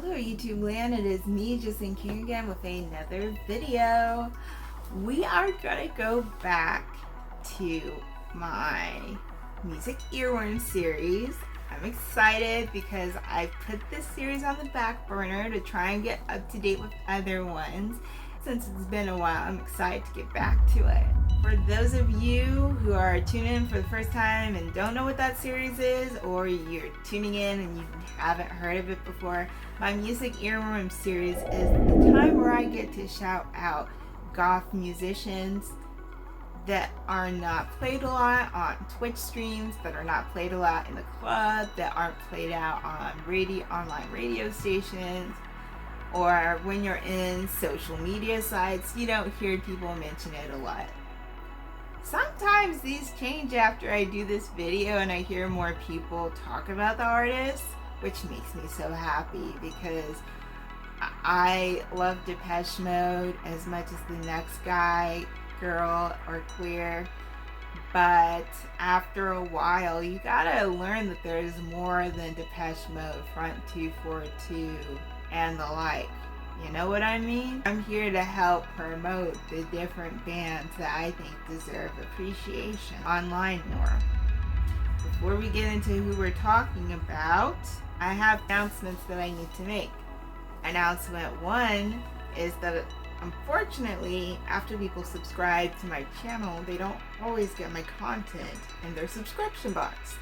Hello YouTube land, it is me Justin King again with another video. We are gonna go back to my music earworm series. I'm excited because I put this series on the back burner to try and get up to date with other ones. Since it's been a while, I'm excited to get back to it. For those of you who are tuning in for the first time and don't know what that series is, or you're tuning in and you haven't heard of it before, my music earworm series is the time where I get to shout out goth musicians that are not played a lot on Twitch streams, that are not played a lot in the club, that aren't played out on online radio stations, or when you're in social media sites, you don't hear people mention it a lot. Sometimes these change after I do this video and I hear more people talk about the artist, which makes me so happy because I love Depeche Mode as much as the next guy, girl, or queer. But after a while, you gotta learn that there's more than Depeche Mode, Front 242, and the like. You know what I mean? I'm here to help promote the different bands that I think deserve appreciation online more. Before we get into who we're talking about, I have announcements that I need to make. Announcement one is that unfortunately, after people subscribe to my channel, they don't always get my content in their subscription box.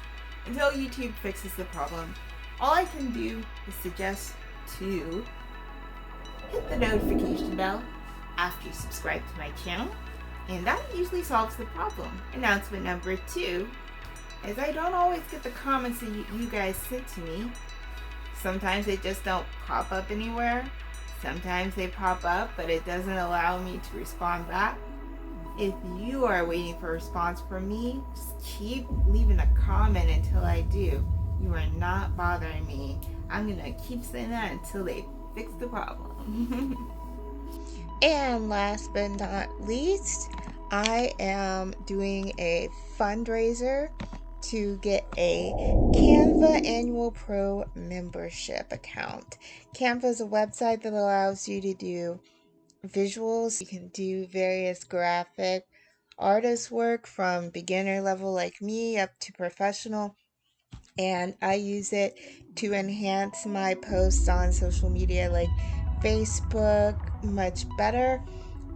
Until YouTube fixes the problem, all I can do is suggest to hit the notification bell after you subscribe to my channel, and that usually solves the problem. Announcement number two is I don't always get the comments that you guys send to me. Sometimes they just don't pop up anywhere. Sometimes they pop up, but it doesn't allow me to respond back. If you are waiting for a response from me, just keep leaving a comment until I do. You are not bothering me. I'm gonna keep saying that until they fix the problem. And last but not least, I am doing a fundraiser to get a Canva Annual Pro membership account. Canva is a website that allows you to do visuals. You can do various graphic artist work from beginner level like me up to professional, and I use it to enhance my posts on social media like Facebook much better,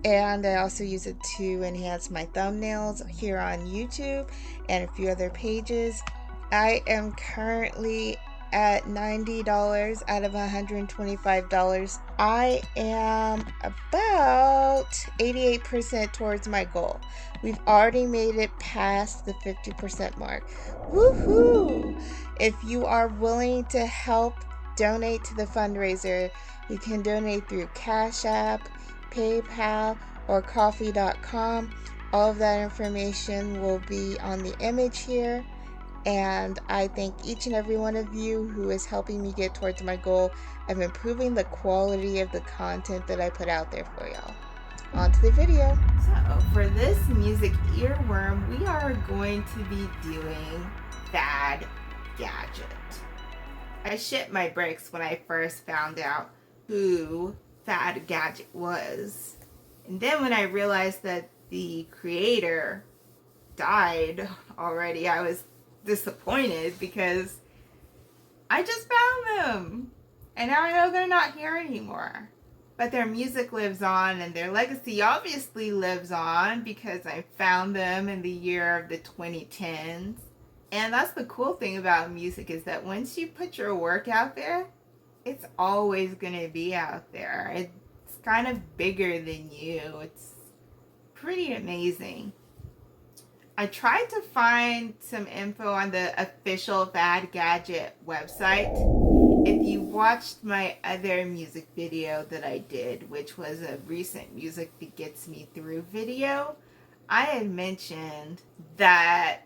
and I also use it to enhance my thumbnails here on YouTube and a few other pages. I am currently at $90 out of $125. I am about 88% towards my goal. We've already made it past the 50% mark. Woohoo! If you are willing to help donate to the fundraiser, you can donate through Cash App, PayPal, or Coffee.com. All of that information will be on the image here. And I thank each and every one of you who is helping me get towards my goal of improving the quality of the content that I put out there for y'all. On to the video. So for this music earworm, we are going to be doing Fad Gadget. I shit my bricks when I first found out who Fad Gadget was. And then when I realized that the creator died already, I was disappointed because I just found them. And now I know they're not here anymore. But their music lives on, and their legacy obviously lives on because I found them in the year of the 2010s. And that's the cool thing about music, is that once you put your work out there, it's always going to be out there. It's kind of bigger than you. It's pretty amazing. I tried to find some info on the official Fad Gadget website. If you watched my other music video that I did, which was a recent Music That Gets Me Through video, I had mentioned that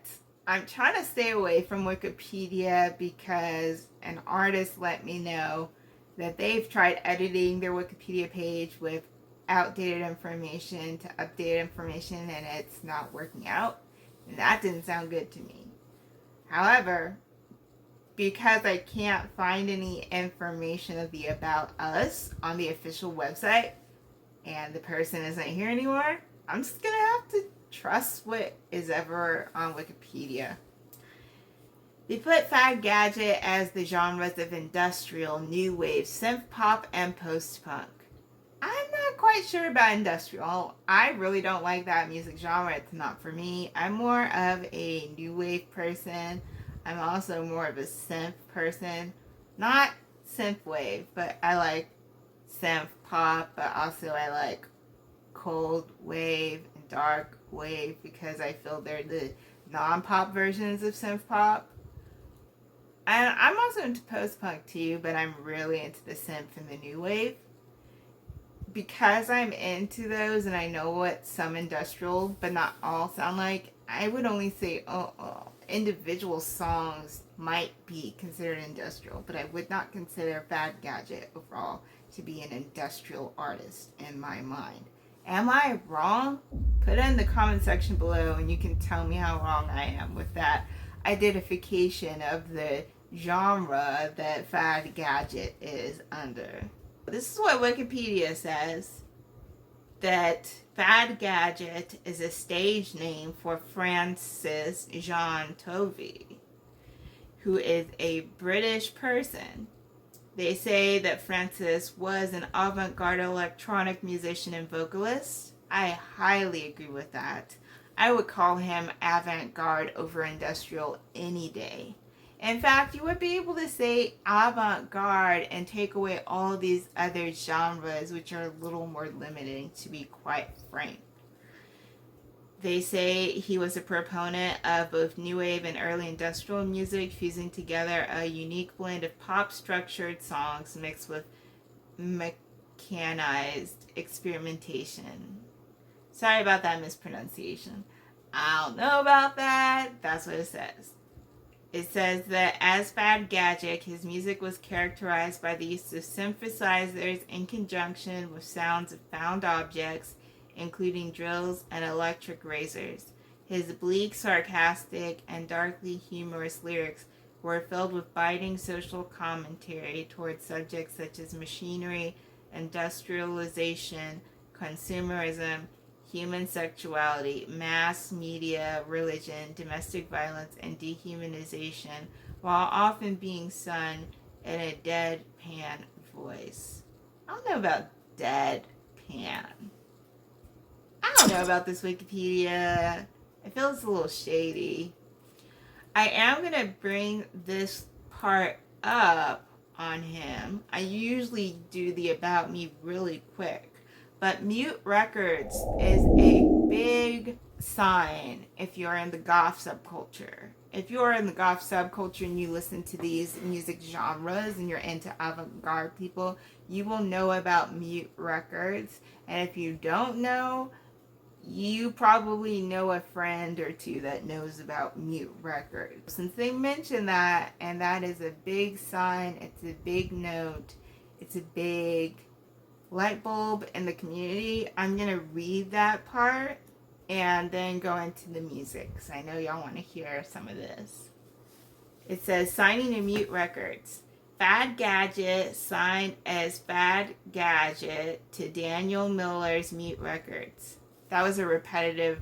I'm trying to stay away from Wikipedia because an artist let me know that they've tried editing their Wikipedia page with outdated information to updated information, and it's not working out. And that didn't sound good to me. However, because I can't find any information of the About Us on the official website, and the person isn't here anymore, I'm just gonna have to trust what is ever on Wikipedia. They put fad gadget as the genres of industrial, new wave, synth pop, and post-punk. I'm not quite sure about industrial. I really don't like that music genre. It's not for me. I'm more of a new wave person. I'm also more of a synth person. Not synth wave, but I like synth pop, but also I like cold wave and dark wave because I feel they're the non-pop versions of synth pop. And I'm also into post-punk too, but I'm really into the synth and the new wave. Because I'm into those and I know what some industrial, but not all, sound like, I would only say individual songs might be considered industrial, but I would not consider Fad Gadget overall to be an industrial artist in my mind. Am I wrong? Put it in the comment section below and you can tell me how wrong I am with that identification of the genre that Fad Gadget is under. This is what Wikipedia says, that Fad Gadget is a stage name for Francis Jean Tovey, who is a British person. They say that Francis was an avant-garde electronic musician and vocalist. I highly agree with that. I would call him avant-garde over industrial any day. In fact, you would be able to say avant-garde and take away all these other genres, which are a little more limiting, to be quite frank. They say he was a proponent of both new wave and early industrial music, fusing together a unique blend of pop-structured songs mixed with mechanized experimentation. Sorry about that mispronunciation. I don't know about that. That's what it says. It says that as Fad Gadget, his music was characterized by the use of synthesizers in conjunction with sounds of found objects, including drills and electric razors. His bleak, sarcastic, and darkly humorous lyrics were filled with biting social commentary towards subjects such as machinery, industrialization, consumerism, human sexuality, mass media, religion, domestic violence, and dehumanization, while often being sung in a deadpan voice. I don't know about deadpan. I don't know about this Wikipedia. I feel it's a little shady. I am going to bring this part up on him. I usually do the about me really quick. But Mute Records is a big sign if you're in the goth subculture. If you're in the goth subculture and you listen to these music genres and you're into avant-garde people, you will know about Mute Records. And if you don't know, you probably know a friend or two that knows about Mute Records. Since they mentioned that, and that is a big sign, it's a big note, it's a big light bulb in the community, I'm going to read that part and then go into the music because I know y'all want to hear some of this. It says, signing to Mute Records. Fad Gadget signed as Fad Gadget to Daniel Miller's Mute Records. That was a repetitive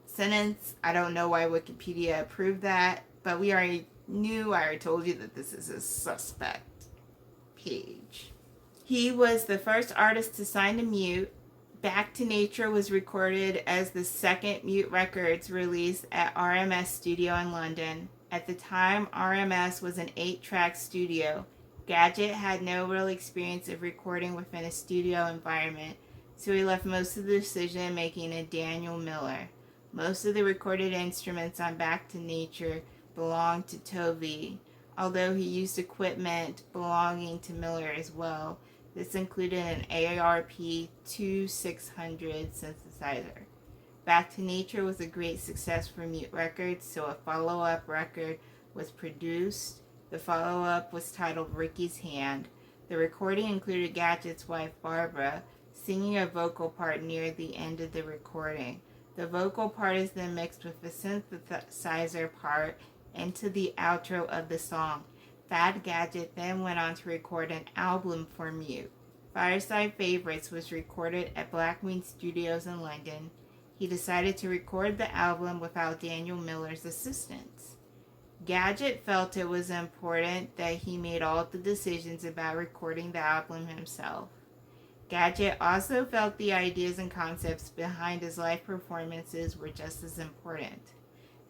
sentence. I don't know why Wikipedia approved that, but we already knew, I already told you that this is a suspect page. He was the first artist to sign to Mute. Back to Nature was recorded as the second Mute Records release at RMS Studio in London. At the time, RMS was an 8-track studio. Gadget had no real experience of recording within a studio environment, so he left most of the decision making to Daniel Miller. Most of the recorded instruments on Back to Nature belonged to Tovey, although he used equipment belonging to Miller as well. This included an ARP-2600 synthesizer. Back to Nature was a great success for Mute Records, so a follow-up record was produced. The follow-up was titled Ricky's Hand. The recording included Gadget's wife, Barbara, singing a vocal part near the end of the recording. The vocal part is then mixed with the synthesizer part into the outro of the song. Fad Gadget then went on to record an album for Mute. Fireside Favorites was recorded at Blackwing Studios in London. He decided to record the album without Daniel Miller's assistance. Gadget felt it was important that he made all the decisions about recording the album himself. Gadget also felt the ideas and concepts behind his live performances were just as important.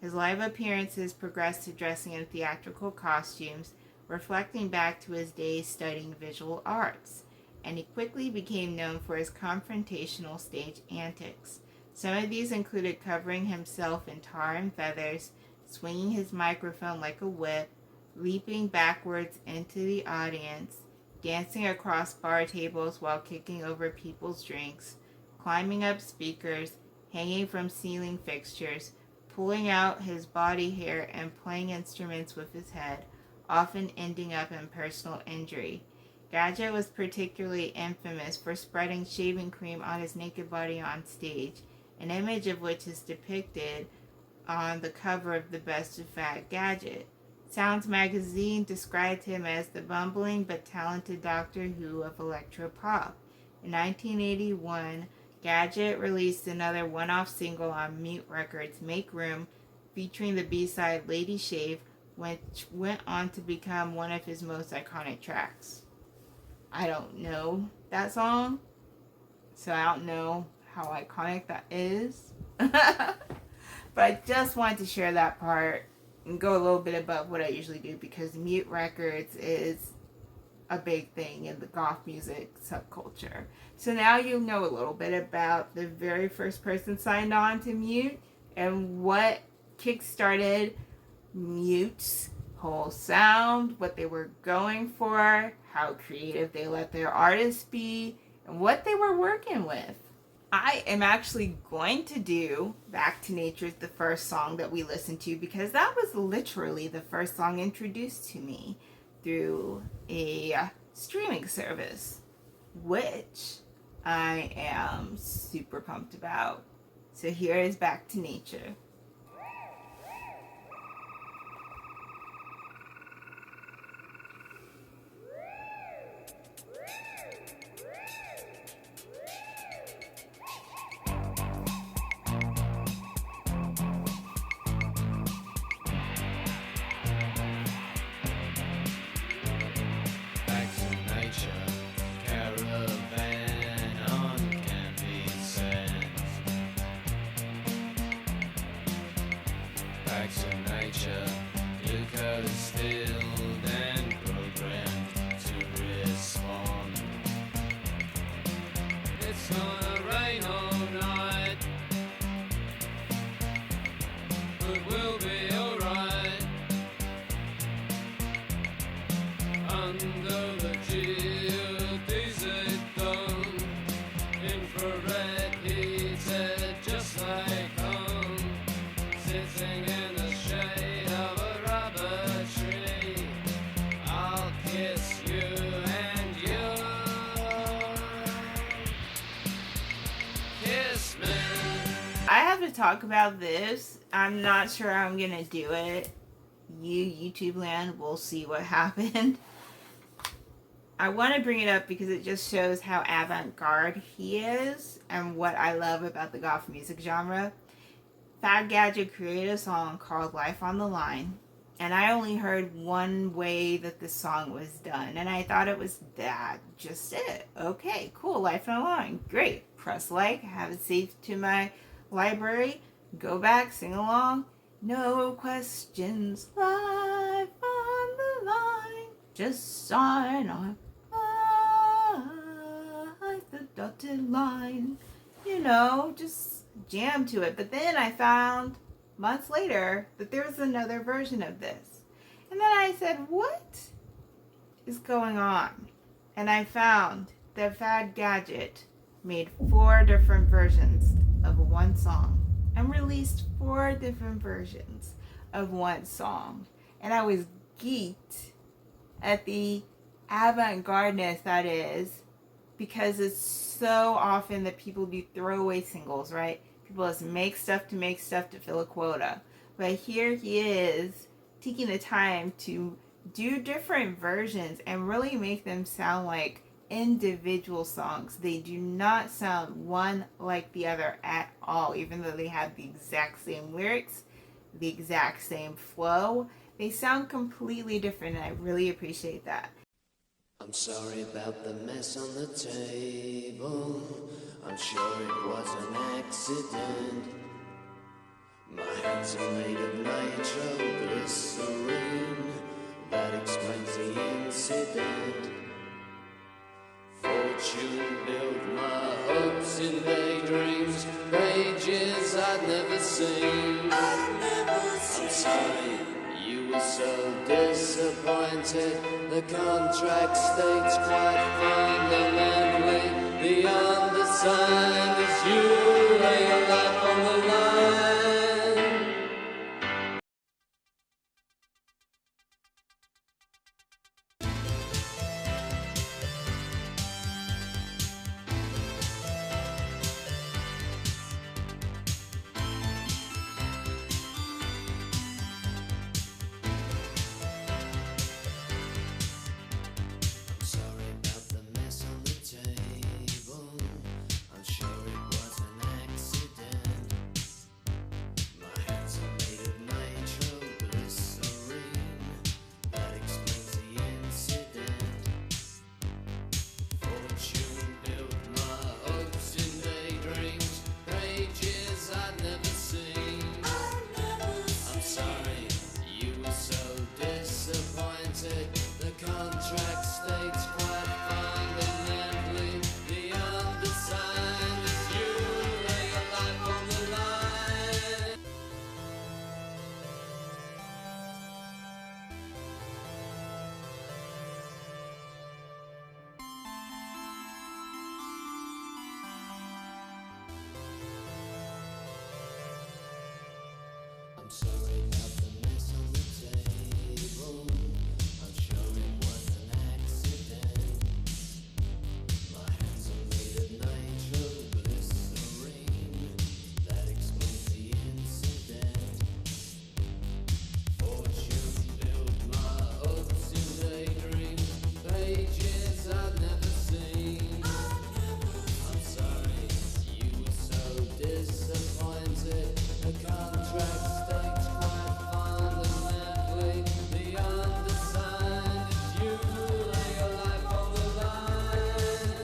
His live appearances progressed to dressing in theatrical costumes, reflecting back to his days studying visual arts, and he quickly became known for his confrontational stage antics. Some of these included covering himself in tar and feathers, swinging his microphone like a whip, leaping backwards into the audience, dancing across bar tables while kicking over people's drinks, climbing up speakers, hanging from ceiling fixtures, pulling out his body hair and playing instruments with his head, often ending up in personal injury. Gadget was particularly infamous for spreading shaving cream on his naked body on stage, an image of which is depicted on the cover of the Best of Fad Gadget. Sounds magazine described him as the bumbling but talented Doctor Who of electropop. In 1981, Gadget released another one-off single on Mute Records, Make Room, featuring the B-side Lady Shave, which went on to become one of his most iconic tracks. I don't know that song, so I don't know how iconic that is. But I just wanted to share that part and go a little bit above what I usually do, because Mute Records is a big thing in the goth music subculture. So now you know a little bit about the very first person signed on to Mute and what kickstarted Mute's whole sound, what they were going for, how creative they let their artists be, and what they were working with. I am actually going to do Back to Nature, the first song that we listened to, because that was literally the first song introduced to me through a streaming service, which I am super pumped about. So here is Back to Nature. I have to talk about this. I'm not sure I'm gonna do it. YouTube land will see what happened. I want to bring it up because it just shows how avant-garde he is and what I love about the goth music genre. Fad Gadget created a song called Life on the Line, and I only heard one way that the song was done, and I thought it was that, just it. Okay, cool, Life on the Line, great. Press like, have it saved to my library, go back, sing along. No questions, life on the line. Just sign on the dotted line. You know, just jam to it. But then I found months later that there was another version of this. And then I said, what is going on? And I found that Fad Gadget made 4 different versions of one song and released 4 different versions of one song. And I was geeked at the avant-gardeness that is, because it's so often that people do throwaway singles, right? People just make stuff to fill a quota. But here he is taking the time to do different versions and really make them sound like individual songs. They do not sound one like the other at all, even though they have the exact same lyrics, the exact same flow. They sound completely different, and I really appreciate that. I'm sorry about the mess on the table. I'm sure it was an accident. My hands are made of nitroglycerine. That explains the incident. Fortune built my hopes in daydreams, pages I'd never seen. I'm sorry, you were so disappointed. The contract states quite fundamentally, the undersigned is you lay your life on the line. I'm sorry about the mess on the table. I'm sure it was an accident. My hands are made of nitroglycerine. That explains the incident. Fortune built my hopes in daydreams, pages I'd never seen. I'm sorry, you were so disappointed. The contract states quite fundamentally, the undersigned is you lay your life on the line.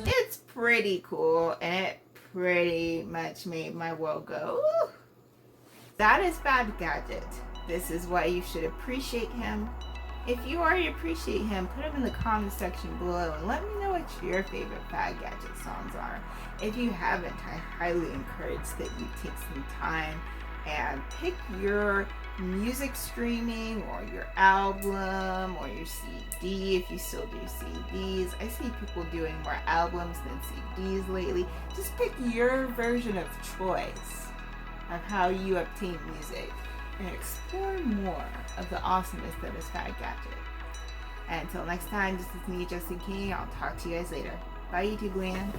It's pretty cool, and it pretty much made my world go, ooh. That is Bad Gadget. This is why you should appreciate him. If you already appreciate him, put him in the comment section below and let me know what your favorite Bad Gadget songs are. If you haven't, I highly encourage that you take some time and pick your music streaming or your album or your CD if you still do CDs. I see people doing more albums than CDs lately. Just pick your version of choice of how you obtain music and explore more of the awesomeness that is Bad Gadget. And until next time, this is me, Justin King. I'll talk to you guys later. Bye, YouTube land.